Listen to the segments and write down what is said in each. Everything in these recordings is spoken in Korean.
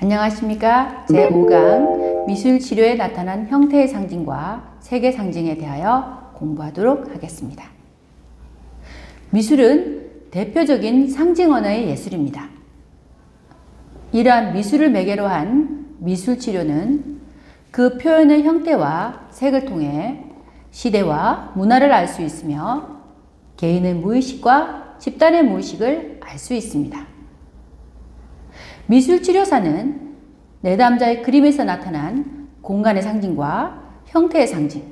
안녕하십니까. 제5강 미술치료에 나타난 형태의 상징과 색의 상징에 대하여 공부하도록 하겠습니다. 미술은 대표적인 상징 언어의 예술입니다. 이러한 미술을 매개로 한 미술치료는 그 표현의 형태와 색을 통해 시대와 문화를 알 수 있으며 개인의 무의식과 집단의 무의식을 알 수 있습니다. 미술치료사는 내담자의 그림에서 나타난 공간의 상징과 형태의 상징,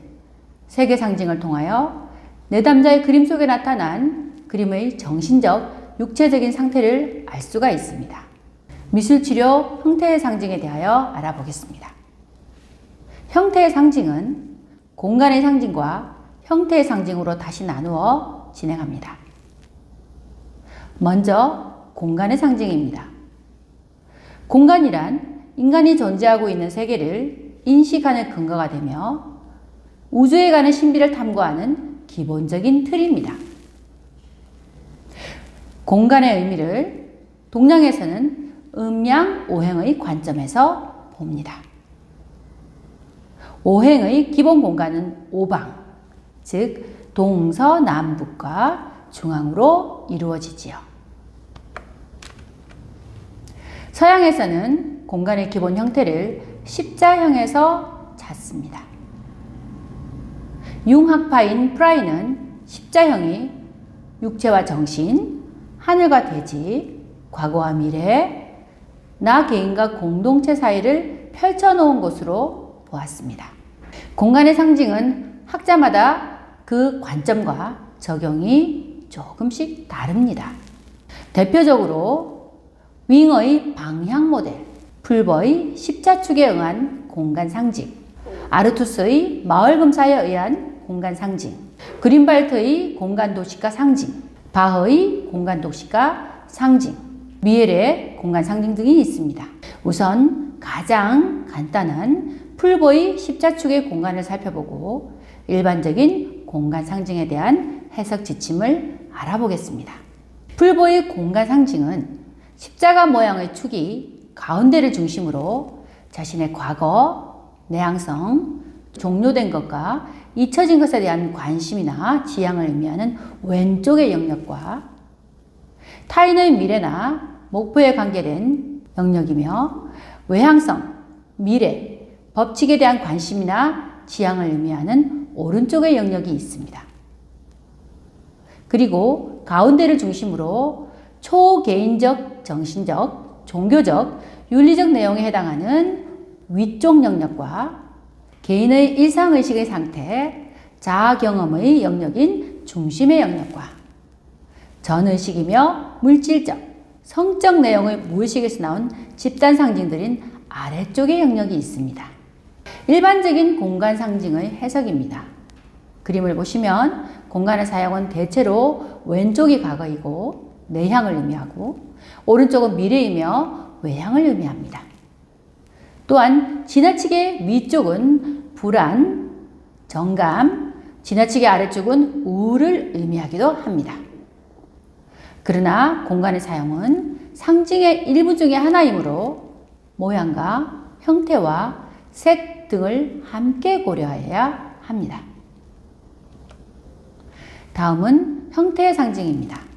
색의 상징을 통하여 내담자의 그림 속에 나타난 그림의 정신적, 육체적인 상태를 알 수가 있습니다. 미술치료 형태의 상징에 대하여 알아보겠습니다. 형태의 상징은 공간의 상징과 형태의 상징으로 다시 나누어 진행합니다. 먼저 공간의 상징입니다. 공간이란 인간이 존재하고 있는 세계를 인식하는 근거가 되며 우주에 관한 신비를 탐구하는 기본적인 틀입니다. 공간의 의미를 동양에서는 음양 오행의 관점에서 봅니다. 오행의 기본 공간은 오방, 즉 동서남북과 중앙으로 이루어지지요. 서양에서는 공간의 기본 형태를 십자형에서 찾습니다. 융학파인 프라이는 십자형이 육체와 정신, 하늘과 대지, 과거와 미래, 나 개인과 공동체 사이를 펼쳐놓은 것으로 보았습니다. 공간의 상징은 학자마다 그 관점과 적용이 조금씩 다릅니다. 대표적으로 윙어의 방향 모델, 풀버의 십자축에 응한 공간 상징, 아르투스의 마을 검사에 의한 공간 상징, 그린발트의 공간 도시가 상징, 바흐의 공간 도시가 상징, 미엘의 공간 상징 등이 있습니다. 우선 가장 간단한 풀버의 십자축의 공간을 살펴보고 일반적인 공간 상징에 대한 해석 지침을 알아보겠습니다. 풀버의 공간 상징은 십자가 모양의 축이 가운데를 중심으로 자신의 과거, 내향성, 종료된 것과 잊혀진 것에 대한 관심이나 지향을 의미하는 왼쪽의 영역과 타인의 미래나 목표에 관계된 영역이며 외향성, 미래, 법칙에 대한 관심이나 지향을 의미하는 오른쪽의 영역이 있습니다. 그리고 가운데를 중심으로 초개인적, 정신적, 종교적, 윤리적 내용에 해당하는 위쪽 영역과 개인의 일상의식의 상태, 자아경험의 영역인 중심의 영역과 전의식이며 물질적, 성적 내용의 무의식에서 나온 집단 상징들인 아래쪽의 영역이 있습니다. 일반적인 공간 상징의 해석입니다. 그림을 보시면 공간의 사용은 대체로 왼쪽이 과거이고 내향을 의미하고 오른쪽은 미래이며 외향을 의미합니다. 또한 지나치게 위쪽은 불안, 정감, 지나치게 아래쪽은 우울을 의미하기도 합니다. 그러나 공간의 사용은 상징의 일부 중에 하나이므로 모양과 형태와 색 등을 함께 고려해야 합니다. 다음은 형태의 상징입니다.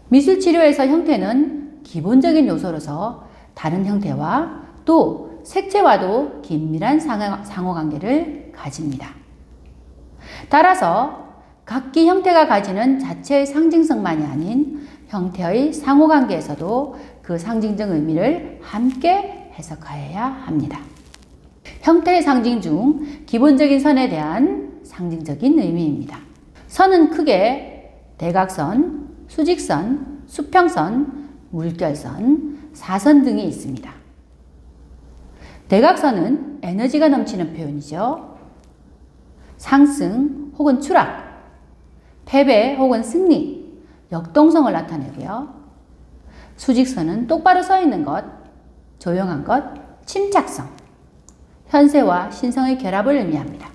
미술치료에서 형태는 기본적인 요소로서 다른 형태와 또 색채와도 긴밀한 상호관계를 가집니다. 따라서 각기 형태가 가지는 자체의 상징성만이 아닌 형태의 상호관계에서도 그 상징적 의미를 함께 해석하여야 합니다. 형태의 상징 중 기본적인 선에 대한 상징적인 의미입니다. 선은 크게 대각선, 수직선, 수평선, 물결선, 사선 등이 있습니다. 대각선은 에너지가 넘치는 표현이죠. 상승 혹은 추락, 패배 혹은 승리, 역동성을 나타내고요. 수직선은 똑바로 서 있는 것, 조용한 것, 침착성, 현세와 신성의 결합을 의미합니다.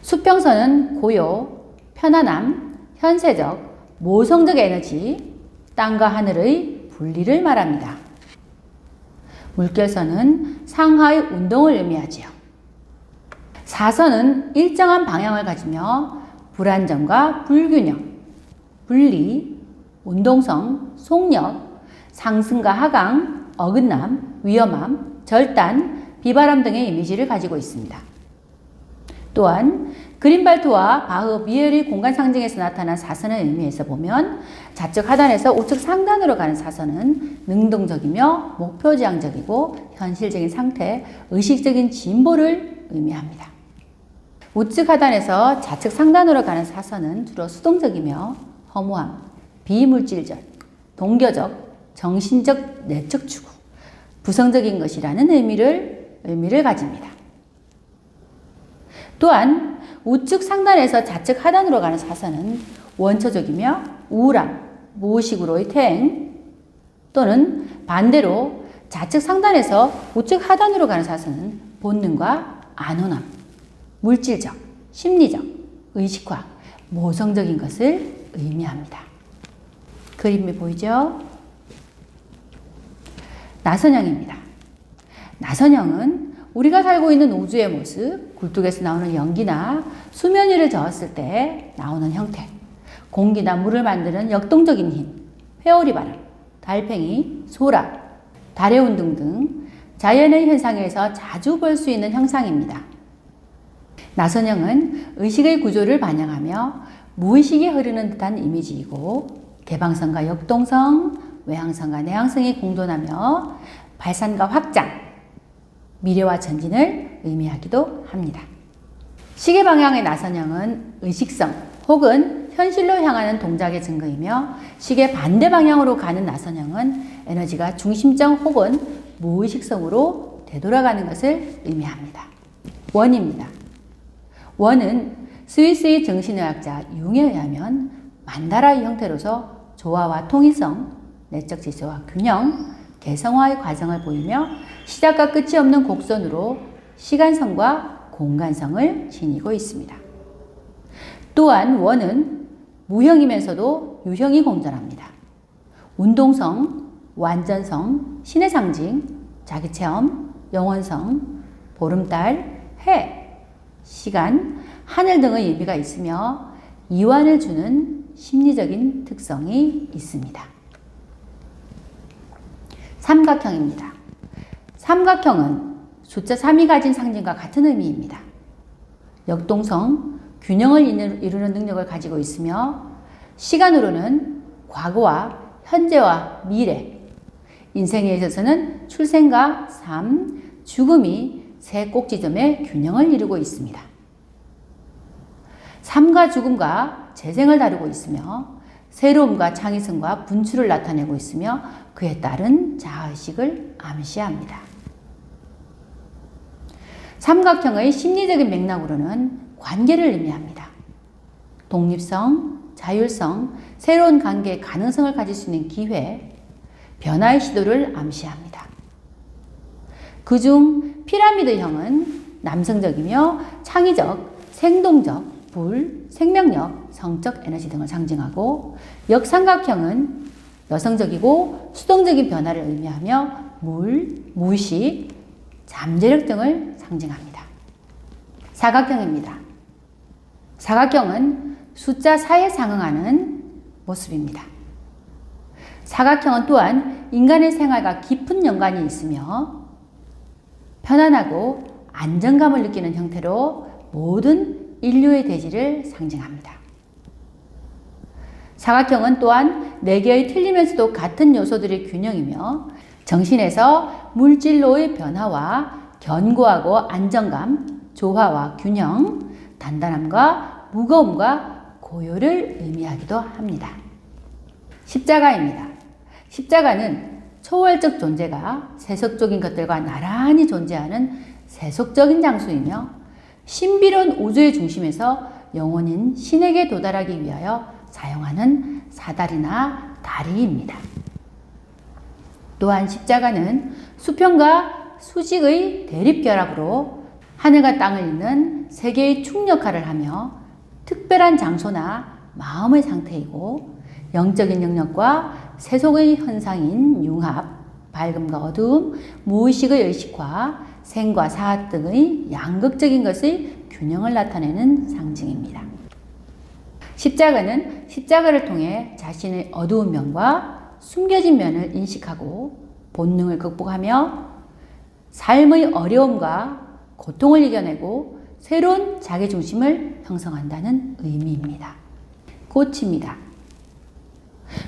수평선은 고요, 편안함, 현세적, 모성적 에너지, 땅과 하늘의 분리를 말합니다. 물결선은 상하의 운동을 의미하지요. 사선은 일정한 방향을 가지며 불안정과 불균형, 분리, 운동성, 속력, 상승과 하강, 어긋남, 위험함, 절단, 비바람 등의 이미지를 가지고 있습니다. 또한 그린발트와 바흐 미엘의 공간 상징에서 나타난 사선의 의미에서 보면 좌측 하단에서 우측 상단으로 가는 사선은 능동적이며 목표지향적이고 현실적인 상태, 의식적인 진보를 의미합니다. 우측 하단에서 좌측 상단으로 가는 사선은 주로 수동적이며 허무함, 비물질적, 동교적, 정신적, 내적 추구, 부성적인 것이라는 의미를 가집니다. 또한 우측 상단에서 좌측 하단으로 가는 사선은 원초적이며 우울함, 무의식으로의 퇴행, 또는 반대로 좌측 상단에서 우측 하단으로 가는 사선은 본능과 안온함, 물질적, 심리적, 의식화, 모성적인 것을 의미합니다. 그림이 보이죠? 나선형입니다. 나선형은 우리가 살고 있는 우주의 모습, 굴뚝에서 나오는 연기나 수면 위를 저었을 때 나오는 형태, 공기나 물을 만드는 역동적인 힘, 회오리 바람, 달팽이, 소라, 달의 운동 등 자연의 현상에서 자주 볼 수 있는 형상입니다. 나선형은 의식의 구조를 반영하며 무의식이 흐르는 듯한 이미지이고 개방성과 역동성, 외향성과 내향성이 공존하며 발산과 확장, 미래와 전진을 의미하기도 합니다. 시계 방향의 나선형은 의식성 혹은 현실로 향하는 동작의 증거이며 시계 반대 방향으로 가는 나선형은 에너지가 중심적 혹은 무의식성으로 되돌아가는 것을 의미합니다. 원입니다. 원은 스위스의 정신의학자 융에 의하면 만다라의 형태로서 조화와 통일성, 내적 질서와 균형, 개성화의 과정을 보이며 시작과 끝이 없는 곡선으로 시간성과 공간성을 지니고 있습니다. 또한 원은 무형이면서도 유형이 공존합니다. 운동성, 완전성, 신의 상징, 자기체험, 영원성, 보름달, 해, 시간, 하늘 등의 의미가 있으며 이완을 주는 심리적인 특성이 있습니다. 삼각형입니다. 삼각형은 숫자 3이 가진 상징과 같은 의미입니다. 역동성, 균형을 이루는 능력을 가지고 있으며 시간으로는 과거와 현재와 미래, 인생에 있어서는 출생과 삶, 죽음이 세 꼭지점의 균형을 이루고 있습니다. 삶과 죽음과 재생을 다루고 있으며 새로움과 창의성과 분출을 나타내고 있으며 그에 따른 자아의식을 암시합니다. 삼각형의 심리적인 맥락으로는 관계를 의미합니다. 독립성, 자율성, 새로운 관계의 가능성을 가질 수 있는 기회, 변화의 시도를 암시합니다. 그중 피라미드형은 남성적이며 창의적, 생동적, 불, 생명력, 성적 에너지 등을 상징하고 역삼각형은 여성적이고 수동적인 변화를 의미하며 물, 무의식, 잠재력 등을 상징합니다. 사각형입니다. 사각형은 숫자 4에 상응하는 모습입니다. 사각형은 또한 인간의 생활과 깊은 연관이 있으며 편안하고 안정감을 느끼는 형태로 모든 인류의 대지를 상징합니다. 사각형은 또한 4개의 틀리면서도 같은 요소들의 균형이며 정신에서 물질로의 변화와 견고하고 안정감, 조화와 균형, 단단함과 무거움과 고요를 의미하기도 합니다. 십자가입니다. 십자가는 초월적 존재가 세속적인 것들과 나란히 존재하는 세속적인 장소이며 신비로운 우주의 중심에서 영혼인 신에게 도달하기 위하여 사용하는 사다리나 다리입니다. 또한 십자가는 수평과 수직의 대립결합으로 하늘과 땅을 잇는 세계의 축 역할을 하며 특별한 장소나 마음의 상태이고 영적인 영역과 세속의 현상인 융합, 밝음과 어두움, 무의식의 의식화, 생과 사악 등의 양극적인 것의 균형을 나타내는 상징입니다. 십자가는 십자가를 통해 자신의 어두운 면과 숨겨진 면을 인식하고 본능을 극복하며 삶의 어려움과 고통을 이겨내고 새로운 자기중심을 형성한다는 의미입니다. 꽃입니다.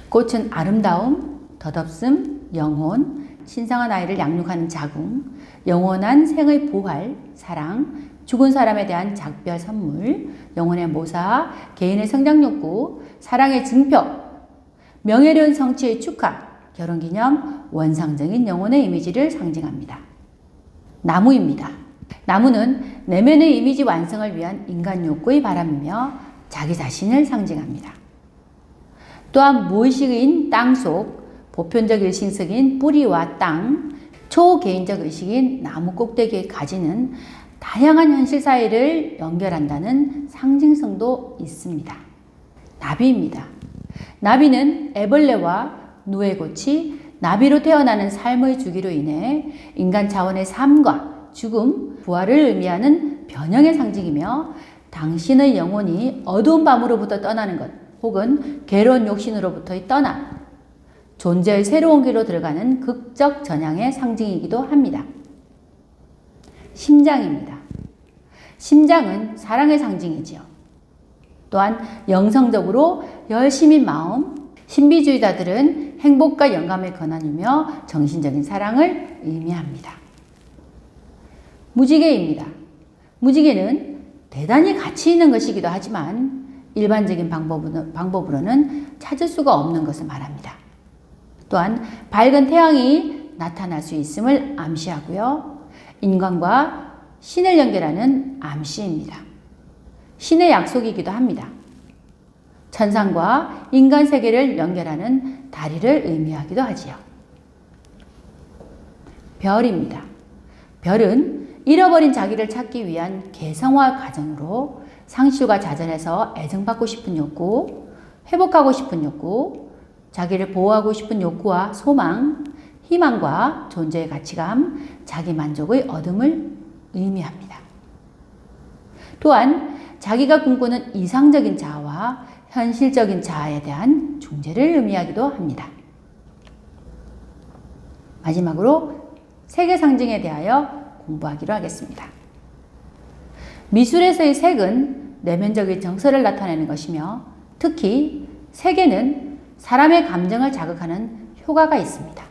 꽃은 아름다움, 덧없음, 영혼, 신성한 아이를 양육하는 자궁, 영원한 생의 부활, 사랑, 죽은 사람에 대한 작별 선물, 영혼의 모사, 개인의 성장욕구, 사랑의 증표, 명예로운 성취의 축하, 결혼기념, 원상적인 영혼의 이미지를 상징합니다. 나무입니다. 나무는 내면의 이미지 완성을 위한 인간 욕구의 바람이며 자기 자신을 상징합니다. 또한 무의식인 땅속, 보편적 일신석인 뿌리와 땅, 초개인적 의식인 나무 꼭대기에 가지는 다양한 현실 사회를 연결한다는 상징성도 있습니다. 나비입니다. 나비는 애벌레와 누에고치, 나비로 태어나는 삶의 주기로 인해 인간 차원의 삶과 죽음, 부활을 의미하는 변형의 상징이며 당신의 영혼이 어두운 밤으로부터 떠나는 것 혹은 괴로운 욕심으로부터의 떠남, 존재의 새로운 길로 들어가는 극적 전향의 상징이기도 합니다. 심장입니다. 심장은 사랑의 상징이지요. 또한 영성적으로 열심인 마음, 신비주의자들은 행복과 영감의 권한이며 정신적인 사랑을 의미합니다. 무지개입니다. 무지개는 대단히 가치 있는 것이기도 하지만 일반적인 방법으로는 찾을 수가 없는 것을 말합니다. 또한 밝은 태양이 나타날 수 있음을 암시하고요. 인간과 신을 연결하는 암시입니다. 신의 약속이기도 합니다. 천상과 인간 세계를 연결하는 다리를 의미하기도 하지요. 별입니다. 별은 잃어버린 자기를 찾기 위한 개성화 과정으로 상실과 자전에서 애정받고 싶은 욕구, 회복하고 싶은 욕구, 자기를 보호하고 싶은 욕구와 소망, 희망과 존재의 가치감, 자기 만족의 얻음을 의미합니다. 또한 자기가 꿈꾸는 이상적인 자아와 현실적인 자아에 대한 중재를 의미하기도 합니다. 마지막으로 색의 상징에 대하여 공부하기로 하겠습니다. 미술에서의 색은 내면적인 정서를 나타내는 것이며 특히 색에는 사람의 감정을 자극하는 효과가 있습니다.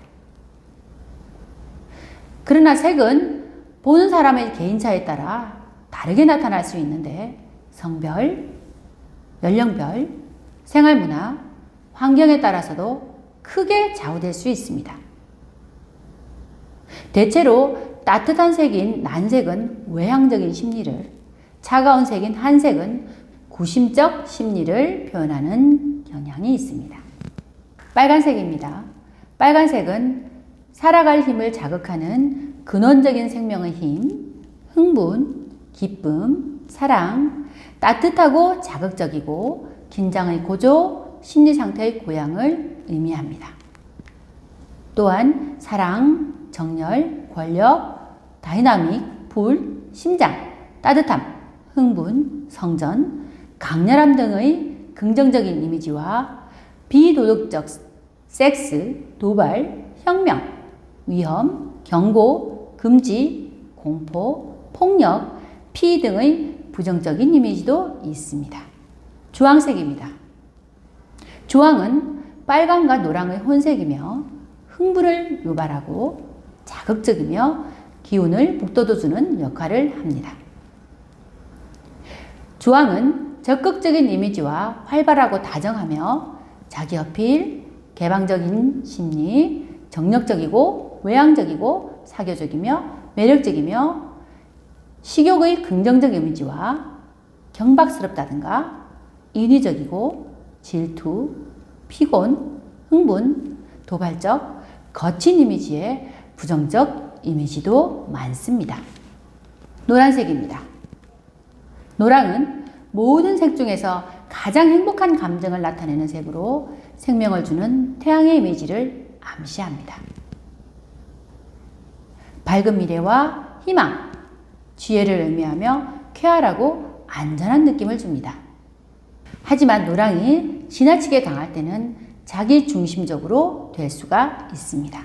그러나 색은 보는 사람의 개인차에 따라 다르게 나타날 수 있는데 성별, 연령별, 생활문화, 환경에 따라서도 크게 좌우될 수 있습니다. 대체로 따뜻한 색인 난색은 외향적인 심리를, 차가운 색인 한색은 구심적 심리를 표현하는 경향이 있습니다. 빨간색입니다. 빨간색은 살아갈 힘을 자극하는 근원적인 생명의 힘, 흥분, 기쁨, 사랑, 따뜻하고 자극적이고 긴장의 고조, 심리 상태의 고양을 의미합니다. 또한 사랑, 정열, 권력, 다이나믹, 불, 심장, 따뜻함, 흥분, 성전, 강렬함 등의 긍정적인 이미지와 비도덕적 섹스, 도발, 혁명, 위험, 경고, 금지, 공포, 폭력, 피 등의 부정적인 이미지도 있습니다. 주황색입니다. 주황은 빨강과 노랑의 혼색이며 흥분을 유발하고 자극적이며 기운을 북돋워주는 역할을 합니다. 주황은 적극적인 이미지와 활발하고 다정하며 자기 어필, 개방적인 심리, 정력적이고 외향적이고 사교적이며 매력적이며 식욕의 긍정적 이미지와 경박스럽다든가 인위적이고 질투, 피곤, 흥분, 도발적, 거친 이미지의 부정적 이미지도 많습니다. 노란색입니다. 노랑은 모든 색 중에서 가장 행복한 감정을 나타내는 색으로 생명을 주는 태양의 이미지를 암시합니다. 밝은 미래와 희망, 지혜를 의미하며 쾌활하고 안전한 느낌을 줍니다. 하지만 노랑이 지나치게 강할 때는 자기 중심적으로 될 수가 있습니다.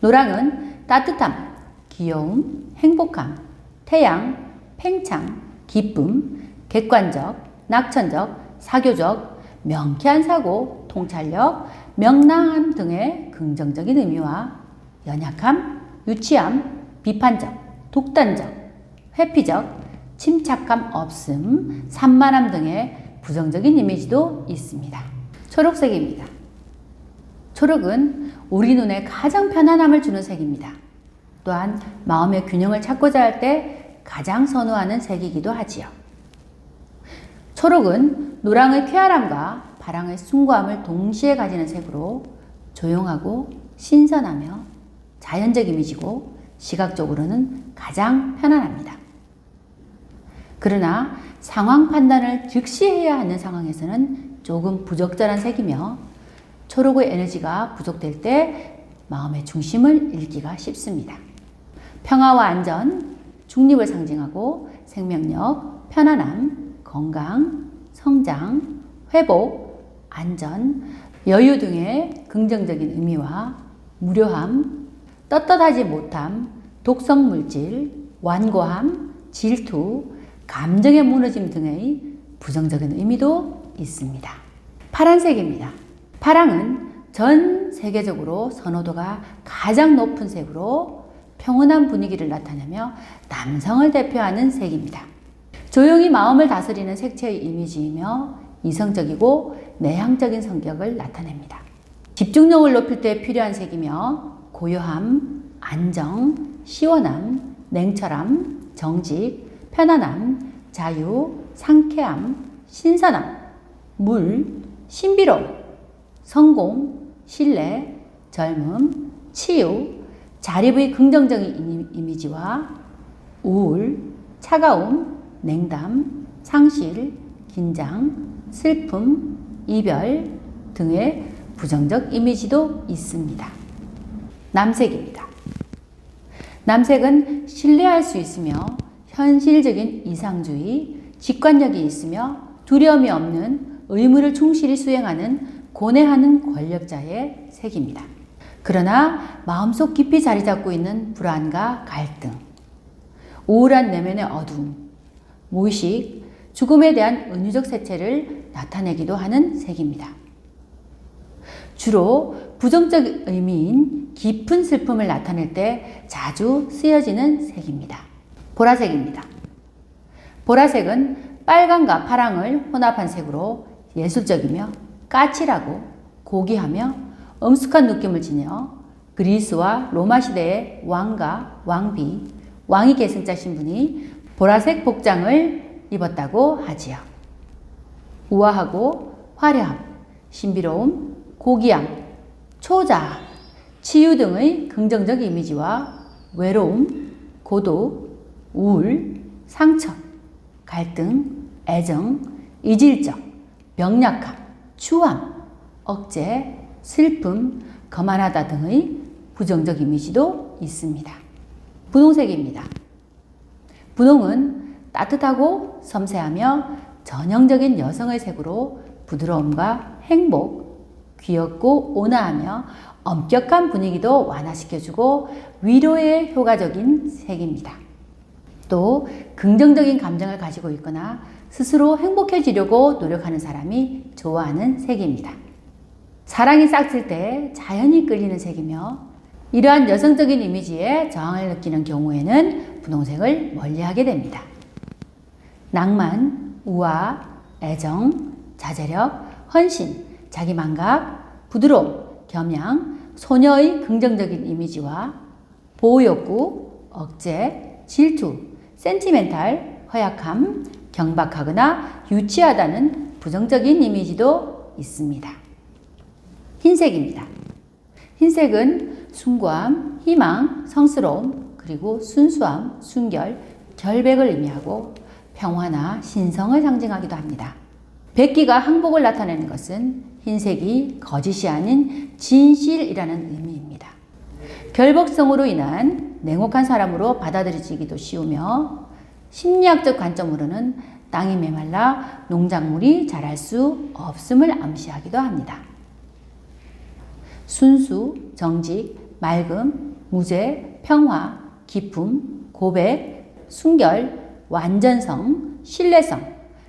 노랑은 따뜻함, 귀여움, 행복함, 태양, 팽창, 기쁨, 객관적, 낙천적, 사교적, 명쾌한 사고, 통찰력, 명랑함 등의 긍정적인 의미와 연약함, 유치함, 비판적, 독단적, 회피적, 침착함 없음, 산만함 등의 부정적인 이미지도 있습니다. 초록색입니다. 초록은 우리 눈에 가장 편안함을 주는 색입니다. 또한 마음의 균형을 찾고자 할 때 가장 선호하는 색이기도 하지요. 초록은 노랑의 쾌활함과 파랑의 숭고함을 동시에 가지는 색으로 조용하고 신선하며 자연적 이미지고 시각적으로는 가장 편안합니다. 그러나 상황 판단을 즉시 해야 하는 상황에서는 조금 부적절한 색이며 초록의 에너지가 부족될 때 마음의 중심을 잃기가 쉽습니다. 평화와 안전, 중립을 상징하고 생명력, 편안함, 건강, 성장, 회복, 안전, 여유 등의 긍정적인 의미와 무료함, 떳떳하지 못함, 독성 물질, 완고함, 질투, 감정의 무너짐 등의 부정적인 의미도 있습니다. 파란색입니다. 파랑은 전 세계적으로 선호도가 가장 높은 색으로 평온한 분위기를 나타내며 남성을 대표하는 색입니다. 조용히 마음을 다스리는 색채의 이미지이며 이성적이고 내향적인 성격을 나타냅니다. 집중력을 높일 때 필요한 색이며 고요함, 안정, 시원함, 냉철함, 정직, 편안함, 자유, 상쾌함, 신선함, 물, 신비로움, 성공, 신뢰, 젊음, 치유, 자립의 긍정적인 이미지와 우울, 차가움, 냉담, 상실, 긴장, 슬픔, 이별 등의 부정적 이미지도 있습니다. 남색입니다. 남색은 신뢰할 수 있으며 현실적인 이상주의, 직관력이 있으며 두려움이 없는 의무를 충실히 수행하는 고뇌하는 권력자의 색입니다. 그러나 마음속 깊이 자리 잡고 있는 불안과 갈등, 우울한 내면의 어두움, 무의식, 죽음에 대한 은유적 색채를 나타내기도 하는 색입니다. 주로 부정적 의미인 깊은 슬픔을 나타낼 때 자주 쓰여지는 색입니다. 보라색입니다. 보라색은 빨강과 파랑을 혼합한 색으로 예술적이며 까칠하고 고귀하며 엄숙한 느낌을 지녀 그리스와 로마 시대의 왕과 왕비, 왕위 계승자 신분이 보라색 복장을 입었다고 하지요. 우아하고 화려함, 신비로움, 고귀함, 초자함, 치유 등의 긍정적 이미지와 외로움, 고독, 우울, 상처, 갈등, 애정, 이질적, 병약함, 추함, 억제, 슬픔, 거만하다 등의 부정적 이미지도 있습니다. 분홍색입니다. 분홍은 따뜻하고 섬세하며 전형적인 여성의 색으로 부드러움과 행복, 귀엽고 온화하며 엄격한 분위기도 완화시켜주고 위로에 효과적인 색입니다. 또 긍정적인 감정을 가지고 있거나 스스로 행복해지려고 노력하는 사람이 좋아하는 색입니다. 사랑이 싹틀 때 자연히 끌리는 색이며 이러한 여성적인 이미지에 저항을 느끼는 경우에는 분홍색을 멀리하게 됩니다. 낭만, 우아, 애정, 자제력, 헌신, 자기만각, 부드러움, 겸양, 소녀의 긍정적인 이미지와 보호욕구, 억제, 질투, 센티멘탈, 허약함, 경박하거나 유치하다는 부정적인 이미지도 있습니다. 흰색입니다. 흰색은 숭고함, 희망, 성스러움, 그리고 순수함, 순결, 결백을 의미하고 평화나 신성을 상징하기도 합니다. 백기가 항복을 나타내는 것은 흰색이 거짓이 아닌 진실이라는 의미입니다. 결백성으로 인한 냉혹한 사람으로 받아들여지기도 쉬우며 심리학적 관점으로는 땅이 메말라 농작물이 자랄 수 없음을 암시하기도 합니다. 순수, 정직, 맑음, 무죄, 평화, 기쁨, 고백, 순결, 완전성, 신뢰성,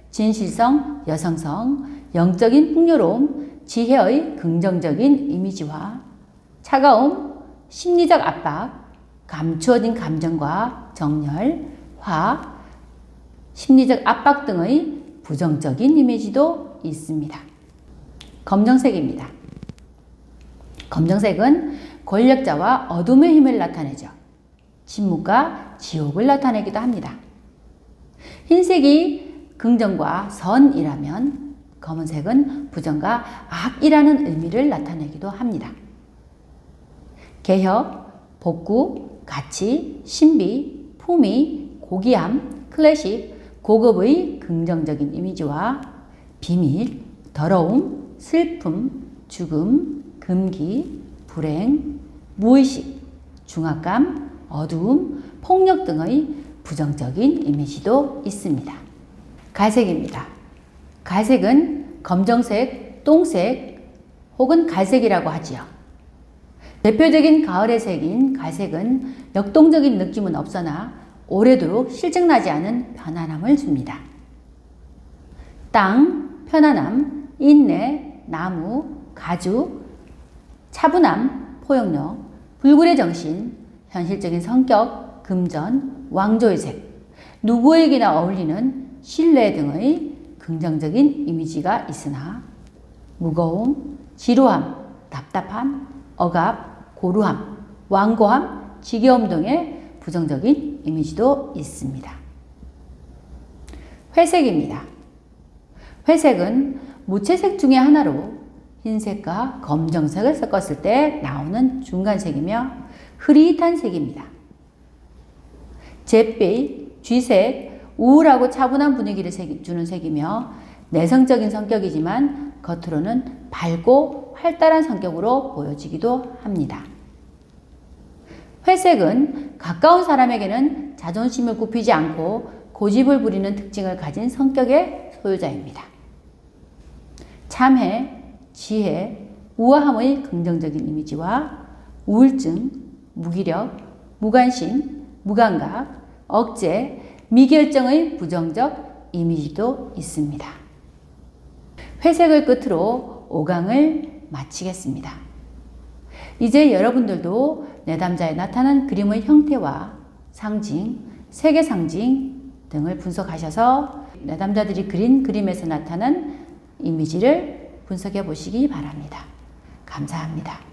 진실성, 여성성, 영적인 풍요로움, 지혜의 긍정적인 이미지와 차가움, 심리적 압박, 감추어진 감정과 정열, 화, 심리적 압박 등의 부정적인 이미지도 있습니다. 검정색입니다. 검정색은 권력자와 어둠의 힘을 나타내죠. 침묵과 지옥을 나타내기도 합니다. 흰색이 긍정과 선이라면 검은색은 부정과 악이라는 의미를 나타내기도 합니다. 개혁, 복구, 가치, 신비, 품위, 고귀함, 클래식, 고급의 긍정적인 이미지와 비밀, 더러움, 슬픔, 죽음, 금기, 불행, 무의식, 중압감, 어두움, 폭력 등의 부정적인 이미지도 있습니다. 갈색입니다. 갈색은 검정색, 똥색 혹은 갈색이라고 하지요. 대표적인 가을의 색인 갈색은 역동적인 느낌은 없으나 오래도록 실증나지 않은 편안함을 줍니다. 땅, 편안함, 인내, 나무, 가죽, 차분함, 포용력, 불굴의 정신, 현실적인 성격, 금전, 왕조의 색, 누구에게나 어울리는 신뢰 등의 긍정적인 이미지가 있으나 무거움, 지루함, 답답함, 억압, 고루함, 완고함, 지겨움 등의 부정적인 이미지도 있습니다. 회색입니다. 회색은 무채색 중의 하나로 흰색과 검정색을 섞었을 때 나오는 중간색이며 흐릿한 색입니다. 잿빛, 쥐색, 우울하고 차분한 분위기를 주는 색이며 내성적인 성격이지만 겉으로는 밝고 활달한 성격으로 보여지기도 합니다. 회색은 가까운 사람에게는 자존심을 굽히지 않고 고집을 부리는 특징을 가진 성격의 소유자입니다. 참회, 지혜, 우아함의 긍정적인 이미지와 우울증, 무기력, 무관심, 무감각, 억제, 미결정의 부정적 이미지도 있습니다. 회색을 끝으로 5강을 마치겠습니다. 이제 여러분들도 내담자에 나타난 그림의 형태와 상징, 세계 상징 등을 분석하셔서 내담자들이 그린 그림에서 나타난 이미지를 분석해 보시기 바랍니다. 감사합니다.